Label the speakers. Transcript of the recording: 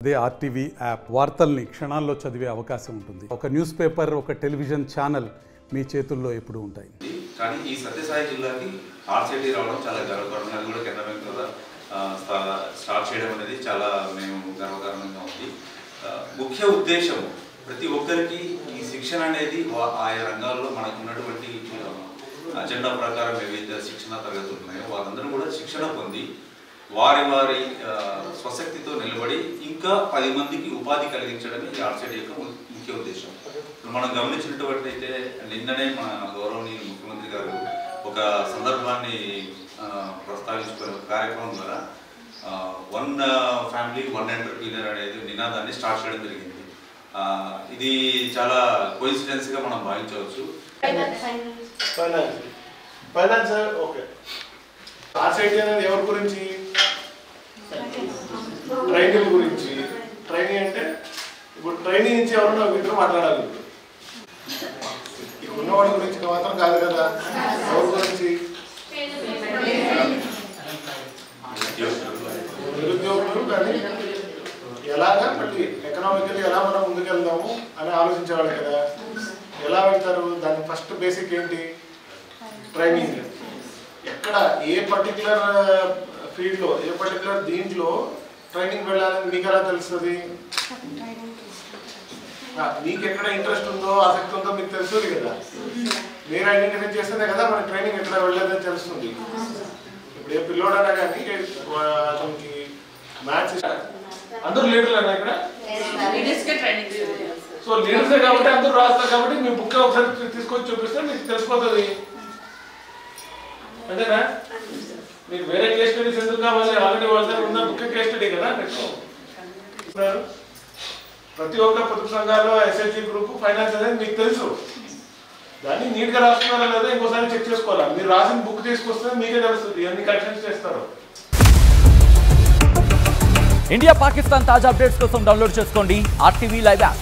Speaker 1: అదే RTV app వార్తల్ని క్షణాల్లో చదివే అవకాశం ఉంటుంది. ఒక న్యూస్ పేపర్, ఒక టెలివిజన్ ఛానల్ మీ చేతుల్లో ఎప్పుడూ ఉంటాయి.
Speaker 2: కానీ ఈ సత్యసాయి జిల్లాకి ఆర్సిటీ రావడం చాలా గర్వకారణంగా, అది కూడా కెనరా బ్యాంక్ ద్వారా స్టార్ట్ చేయడం అనేది చాలా మేము గర్వకారణంగా ఉంది. ముఖ్య ఉద్దేశం ప్రతి ఒక్కరికి ఈ శిక్షణ అనేది ఆయా రంగాల్లో మనకు ఉన్నటువంటి అజెండా ప్రకారం ఏవైతే శిక్షణ తరగతులు ఉన్నాయో వారందరూ కూడా శిక్షణ పొంది వారి వారి స్వశక్తితో నిలబడి ఇంకా 10 మందికి ఉపాధి కలిగించడమే ఈ ఆర్సిటీ యొక్క ముఖ్య ఉద్దేశం. మనం గమనించినటువంటి అయితే నిన్ననే మన గౌరవనీయ ముఖ్యమంత్రి గారు ఒక సందర్భాన్ని ప్రస్తావించుకునే ఒక కార్యక్రమం ద్వారా 1 ఫ్యామిలీ 1 ఎంటర్‌ప్రెన్యూర్ అనేది నినాదాన్ని స్టార్ట్ చేయడం జరిగింది. ఇది చాలా కోఇన్సిడెన్స్గా మనం భావించవచ్చు.
Speaker 3: Finance okay. ఆర్సిటీ అనేది ఎవరి గురించి? ట్రైనింగ్ గురించి. ట్రైనింగ్ అంటే ఇప్పుడు ట్రైనింగ్ నుంచి ఎవరన్నా వీటిలో మాట్లాడాలి. ఇక్కడ ఉన్నవాడి గురించి మాత్రం కాదు కదా, ఎవరి గురించి? నిరుద్యోగులు. కానీ ఎలాగా మళ్ళీ ఎకనామికల్లీ ఎలా మనం ముందుకెళ్దాము అని ఆలోచించేవాళ్ళు కదా. ఎలా వెళ్తారు? దాని ఫస్ట్ బేసిక్ ఏంటి? ట్రైనింగ్. ఎక్కడ ఏ పర్టికులర్ ఫీల్డ్లో, ఏ పర్టికులర్ దీంట్లో ట్రైనింగ్ వెళ్ళాలని మీకు ఎలా తెలుస్తుంది? మీకు ఎక్కడ ఇంట్రెస్ట్ ఉందో, ఆసక్తి ఉందో మీకు తెలుస్తుంది కదా. మీరు ఐడెంటిఫై చేస్తేనే కదా మనకి ట్రైనింగ్ ఎక్కడ వెళ్ళలేదని తెలుస్తుంది. ఇప్పుడు ఏ పిల్లోడైనా కానీ అతనికి మ్యాథ్స్ అందరూ లీడర్లు అన్నా ఇక్కడ. సో లీడర్సే కాబట్టి అందరూ రాస్తారు కాబట్టి మీ బుక్ ఒకసారి తీసుకొచ్చి చూపిస్తే మీకు తెలిసిపోతుంది అంతేనా? మీకు వేరే కేస్ స్టడీస్ ఎందుకు కావాలి? ఆల్రెడీ వాళ్ళ దగ్గర ఉన్న బుక్ కేస్ స్టడీ కదా. ప్రతి ఒక్క పొదుపు సంఘాల్లో ఎస్హెచ్జి గ్రూప్ ఫైనాన్స్ అనేది మీకు తెలుసు. దాన్ని నీట్గా రాస్తున్నారా లేదా ఇంకోసారి చెక్ చేసుకోవాలా. మీరు రాసిన బుక్ తీసుకొస్తే మీకే తెలుస్తుంది ఎన్ని కరెక్షన్స్ చేస్తారో.
Speaker 4: ఇండియా పాకిస్తాన్ తాజా అప్డేట్స్ కోసం డౌన్లోడ్ చేసుకోండి RTV లైవ్ యాప్.